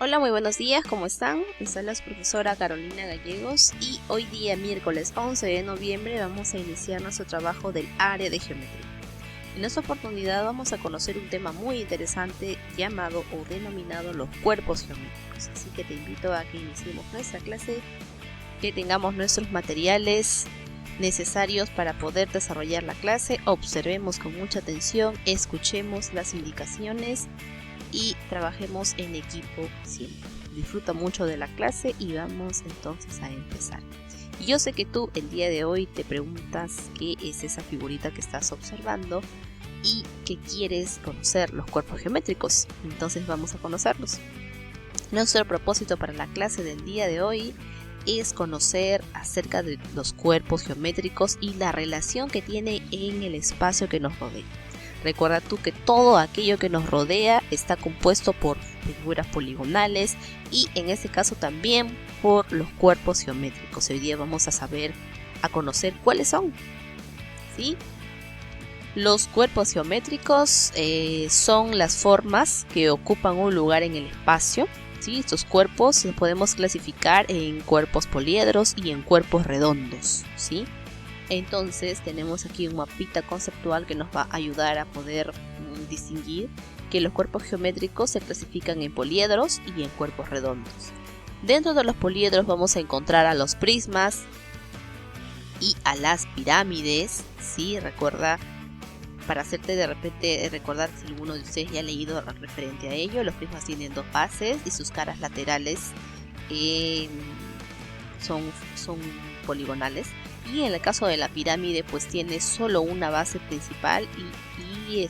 Hola, muy buenos días, ¿cómo están? Les habla su profesora Carolina Gallegos y hoy día, miércoles 11 de noviembre, vamos a iniciar nuestro trabajo del área de geometría. En esta oportunidad vamos a conocer un tema muy interesante llamado o denominado los cuerpos geométricos. Así que te invito a que iniciemos nuestra clase, que tengamos nuestros materiales necesarios para poder desarrollar la clase, observemos con mucha atención, escuchemos las indicaciones y trabajemos en equipo siempre. Disfruta mucho de la clase y vamos entonces a empezar. Yo sé que tú el día de hoy te preguntas qué es esa figurita que estás observando y que quieres conocer los cuerpos geométricos. Entonces vamos a conocerlos. Nuestro propósito para la clase del día de hoy es conocer acerca de los cuerpos geométricos y la relación que tiene en el espacio que nos rodea. Recuerda tú que todo aquello que nos rodea está compuesto por figuras poligonales y en este caso también por los cuerpos geométricos. Hoy día vamos a conocer cuáles son. ¿Sí? Los cuerpos geométricos son las formas que ocupan un lugar en el espacio. ¿Sí? Estos cuerpos los podemos clasificar en cuerpos poliedros y en cuerpos redondos. ¿Sí? Entonces tenemos aquí un mapita conceptual que nos va a ayudar a poder distinguir que los cuerpos geométricos se clasifican en poliedros y en cuerpos redondos. Dentro de los poliedros vamos a encontrar a los prismas y a las pirámides. ¿Sí? Recuerda, para hacerte de repente recordar si alguno de ustedes ya ha leído referente a ello, los prismas tienen dos bases y sus caras laterales son poligonales. Y en el caso de la pirámide pues tiene solo una base principal y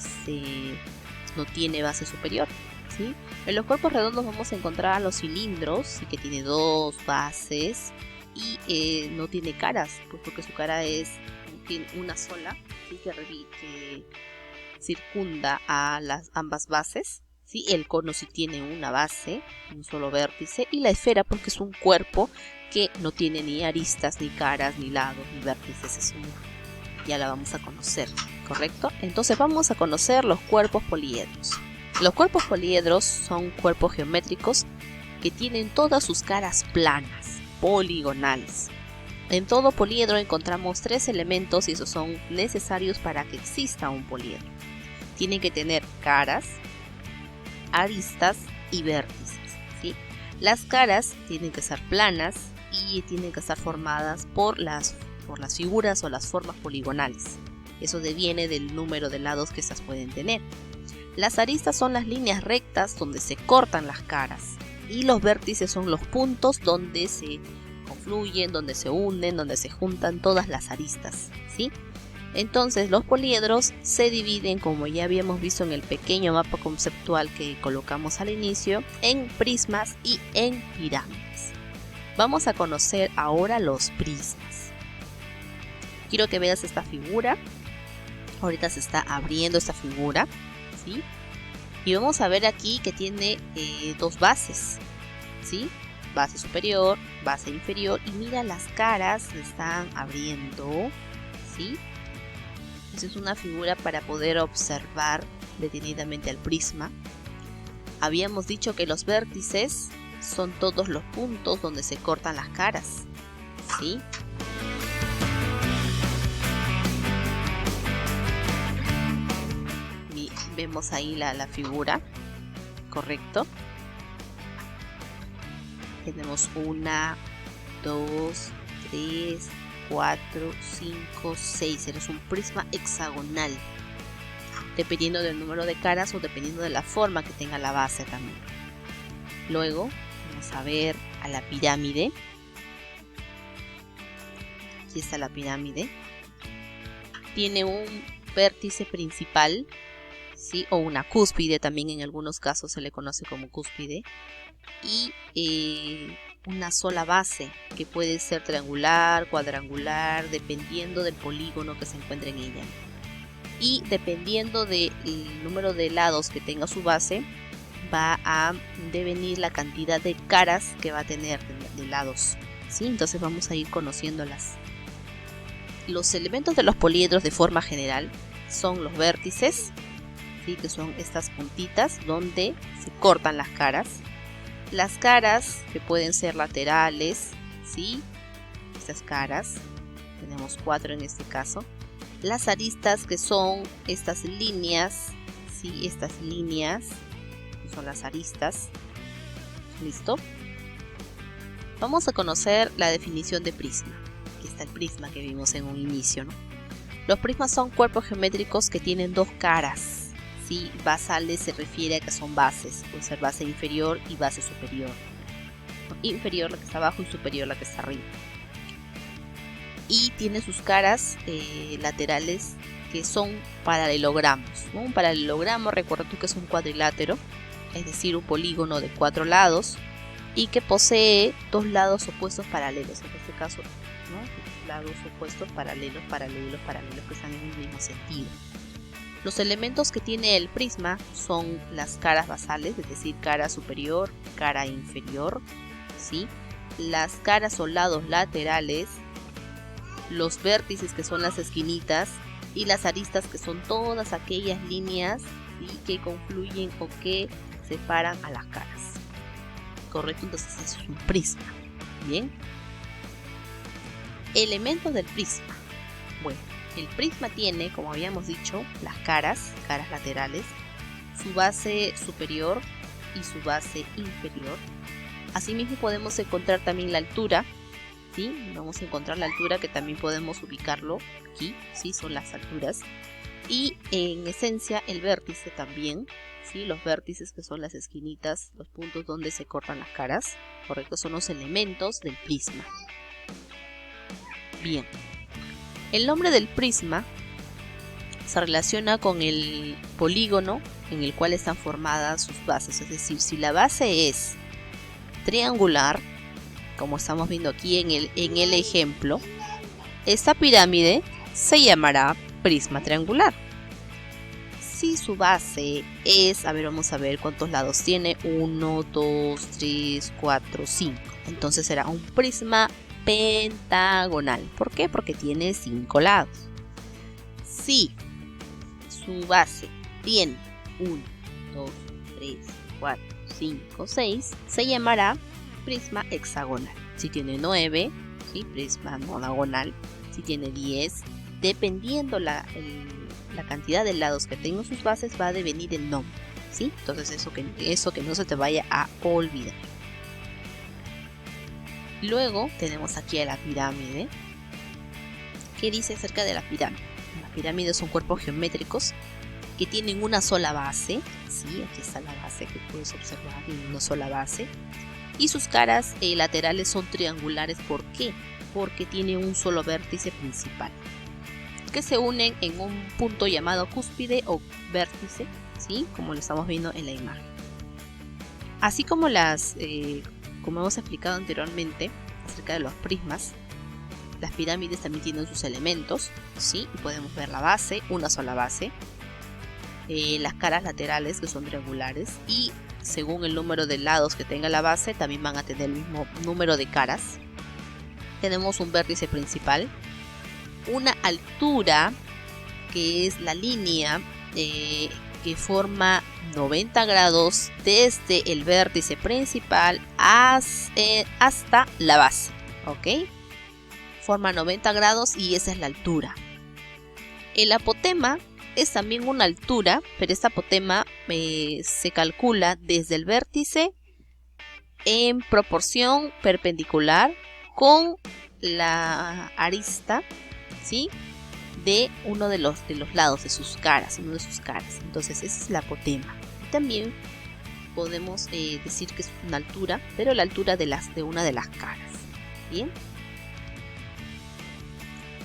no tiene base superior. ¿Sí? En los cuerpos redondos vamos a encontrar a los cilindros, que tiene dos bases y no tiene caras, pues porque su cara tiene una sola, ¿sí? que circunda a ambas bases. ¿Sí? El cono sí tiene una base, un solo vértice, y la esfera porque es un cuerpo que no tiene ni aristas, ni caras, ni lados, ni vértices. Ya la vamos a conocer, ¿correcto? Entonces vamos a conocer los cuerpos poliedros. Los cuerpos poliedros son cuerpos geométricos que tienen todas sus caras planas, poligonales. En todo poliedro encontramos tres elementos y esos son necesarios para que exista un poliedro. Tienen que tener caras, aristas y vértices. ¿Sí? Las caras tienen que ser planas y tienen que estar formadas por las figuras o las formas poligonales. Eso deviene del número de lados que estas pueden tener. Las aristas son las líneas rectas donde se cortan las caras y los vértices son los puntos donde se confluyen, donde se unen, donde se juntan todas las aristas. ¿Sí? Entonces los poliedros se dividen, como ya habíamos visto en el pequeño mapa conceptual que colocamos al inicio, en prismas y en pirámides. Vamos a conocer ahora los prismas. Quiero que veas esta figura. Ahorita se está abriendo esta figura, ¿sí? Y vamos a ver aquí que tiene dos bases, ¿sí? Base superior, base inferior, y mira, las caras se están abriendo, ¿sí? Esta es una figura para poder observar detenidamente al prisma. Habíamos dicho que los vértices son todos los puntos donde se cortan las caras, ¿sí? Y vemos ahí la figura, ¿correcto? Tenemos 1, 2, 3, 4, 5, 6. Es un prisma hexagonal, dependiendo del número de caras o dependiendo de la forma que tenga la base también. Luego vamos a ver a la pirámide. Aquí está la pirámide. Tiene un vértice principal, ¿sí? O una cúspide, también en algunos casos se le conoce como cúspide. Y una sola base, que puede ser triangular, cuadrangular, dependiendo del polígono que se encuentre en ella. Y dependiendo del número de lados que tenga su base, va a devenir la cantidad de caras que va a tener de lados. ¿Sí? Entonces vamos a ir conociéndolas. Los elementos de los poliedros de forma general son los vértices, ¿sí? Que son estas puntitas donde se cortan las caras. Las caras, que pueden ser laterales, ¿sí? Estas caras, tenemos 4 en este caso. Las aristas, que son estas líneas, ¿sí? Estas líneas, que son las aristas. ¿Listo? Vamos a conocer la definición de prisma. Aquí está el prisma que vimos en un inicio, ¿no? Los prismas son cuerpos geométricos que tienen 2 caras. ¿Sí? Basales se refiere a que son bases, puede ser base inferior y base superior. Inferior la que está abajo y superior la que está arriba. Y tiene sus caras laterales que son paralelogramos, ¿no? Un paralelogramo, recuerda tú que es un cuadrilátero, es decir, un polígono de 4 lados y que posee 2 lados opuestos paralelos, en este caso, ¿no? Lados opuestos paralelos que están en un mismo sentido. Los elementos que tiene el prisma son las caras basales, es decir, cara superior, cara inferior, ¿sí? Las caras o lados laterales, los vértices, que son las esquinitas, y las aristas, que son todas aquellas líneas, ¿sí? Que confluyen o que separan a las caras. Correcto, entonces eso es un prisma. Bien. Elementos del prisma. Bueno, el prisma tiene, como habíamos dicho, las caras laterales, su base superior y su base inferior. Asimismo podemos encontrar también la altura, ¿sí? Vamos a encontrar la altura, que también podemos ubicarlo aquí, ¿sí? Son las alturas. Y en esencia el vértice también, ¿sí? Los vértices, que son las esquinitas, los puntos donde se cortan las caras, correcto, son los elementos del prisma. Bien, el nombre del prisma se relaciona con el polígono en el cual están formadas sus bases, es decir, si la base es triangular, como estamos viendo aquí en el ejemplo, esta pirámide se llamará prisma triangular. Si su base es, vamos a ver cuántos lados tiene, 1, 2, 3, 4, 5. Entonces será un prisma pentagonal. ¿Por qué? Porque tiene 5 lados. Si su base tiene 1, 2, 3, 4, 5, 6, se llamará prisma hexagonal. Si tiene 9, ¿sí? Prisma nonagonal. Si tiene 10, dependiendo la cantidad de lados que tengan sus bases, va a devenir el nombre, ¿sí? Entonces eso que no se te vaya a olvidar. Luego tenemos aquí a la pirámide. ¿Qué dice acerca de la pirámide? Las pirámides son cuerpos geométricos que tienen una sola base, ¿sí? Aquí está la base que puedes observar, en una sola base. Y sus caras laterales son triangulares. ¿Por qué? Porque tiene un solo vértice principal, que se unen en un punto llamado cúspide o vértice, ¿sí? Como lo estamos viendo en la imagen. Así como como hemos explicado anteriormente acerca de los prismas, las pirámides también tienen sus elementos, ¿sí? Y podemos ver la base, una sola base, las caras laterales, que son triangulares, y según el número de lados que tenga la base, también van a tener el mismo número de caras. Tenemos un vértice principal, una altura, que es la línea que forma 90 grados desde el vértice principal hasta la base, ¿ok? Forma 90 grados y esa es la altura. El apotema es también una altura, pero esta apotema se calcula desde el vértice en proporción perpendicular con la arista, ¿sí? De uno de los lados de sus caras, Entonces esa es la apotema. Y también podemos decir que es una altura, pero la altura de una de las caras. Bien.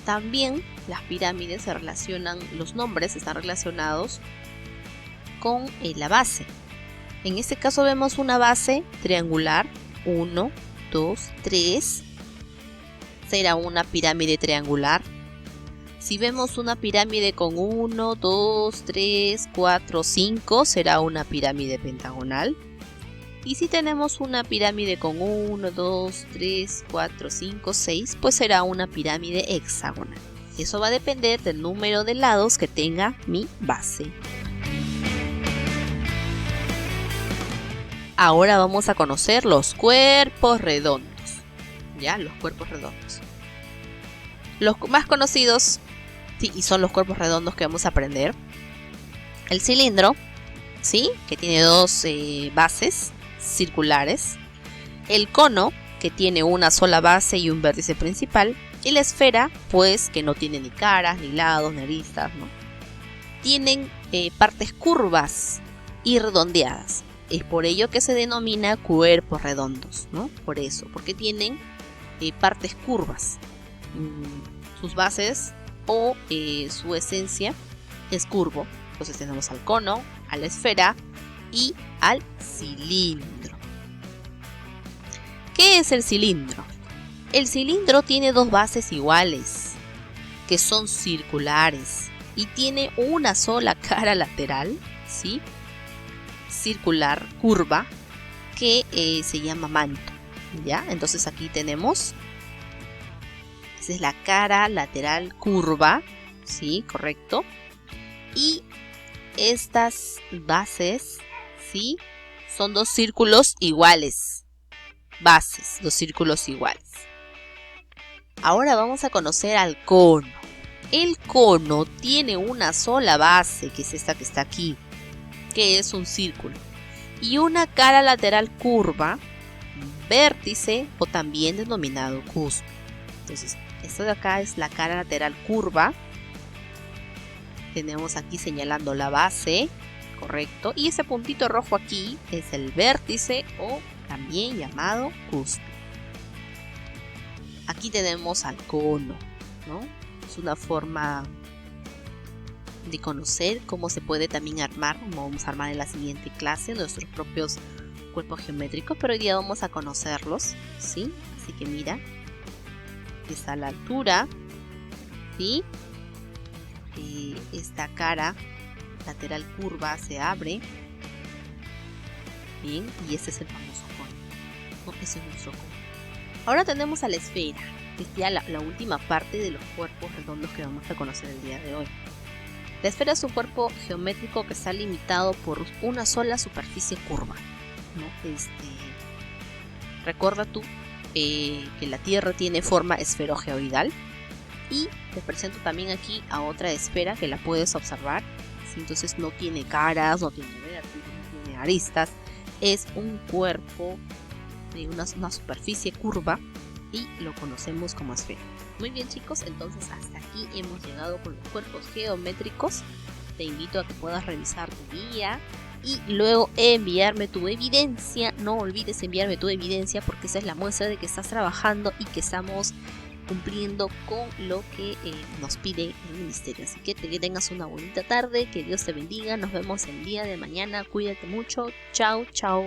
También las pirámides se relacionan, los nombres están relacionados con la base. En este caso vemos una base triangular, 1, 2, 3. Será una pirámide triangular. Si vemos una pirámide con 1, 2, 3, 4, 5, será una pirámide pentagonal. Y si tenemos una pirámide con 1, 2, 3, 4, 5, 6, pues será una pirámide hexagonal. Eso va a depender del número de lados que tenga mi base. Ahora vamos a conocer los cuerpos redondos. ¿Ya? Los cuerpos redondos. Los más conocidos, sí, y son los cuerpos redondos que vamos a aprender. El cilindro, ¿sí? Que tiene dos bases circulares. El cono, que tiene una sola base y un vértice principal. Y la esfera, pues, que no tiene ni caras, ni lados, ni aristas, ¿no? Tienen partes curvas y redondeadas. Es por ello que se denomina cuerpos redondos, ¿no? Por eso, porque tienen partes curvas. Sus bases o su esencia es curvo. Entonces tenemos al cono, a la esfera y al cilindro. ¿Qué es el cilindro? El cilindro tiene dos bases iguales, que son circulares, y tiene una sola cara lateral, ¿sí? Circular, curva, que se llama manto, ¿ya? Entonces aquí tenemos, esa es la cara lateral curva, ¿sí? Correcto. Y estas bases, ¿sí? Son dos círculos iguales, bases, dos círculos iguales. Ahora vamos a conocer al cono. El cono tiene una sola base, que es esta que está aquí, que es un círculo, y una cara lateral curva, vértice o también denominado cúspide. Entonces, esto de acá es la cara lateral curva. Tenemos aquí señalando la base, correcto, y ese puntito rojo aquí es el vértice o también llamado cúspide. Aquí tenemos al cono, ¿no? Es una forma de conocer cómo se puede también armar, como vamos a armar en la siguiente clase, nuestros propios cuerpos geométricos, pero hoy día vamos a conocerlos, ¿sí? Así que mira, está a la altura, ¿sí? Esta cara lateral curva se abre, bien, y este es el famoso cono, ¿no? Ese es nuestro cono. Ahora tenemos a la esfera, que es ya la última parte de los cuerpos redondos que vamos a conocer el día de hoy. La esfera es un cuerpo geométrico que está limitado por una sola superficie curva, ¿no? Recuerda tú que la Tierra tiene forma esferogeoidal, y te presento también aquí a otra esfera que la puedes observar, ¿sí? Entonces no tiene caras, no tiene vértices, no tiene aristas, es un cuerpo de una superficie curva y lo conocemos como esfera. Muy bien, chicos, entonces hasta aquí hemos llegado con los cuerpos geométricos. Te invito a que puedas revisar tu guía y luego enviarme tu evidencia. No olvides enviarme tu evidencia, porque esa es la muestra de que estás trabajando y que estamos cumpliendo con lo que nos pide el ministerio. Así que tengas una bonita tarde, que Dios te bendiga, nos vemos el día de mañana, cuídate mucho, chao, chao.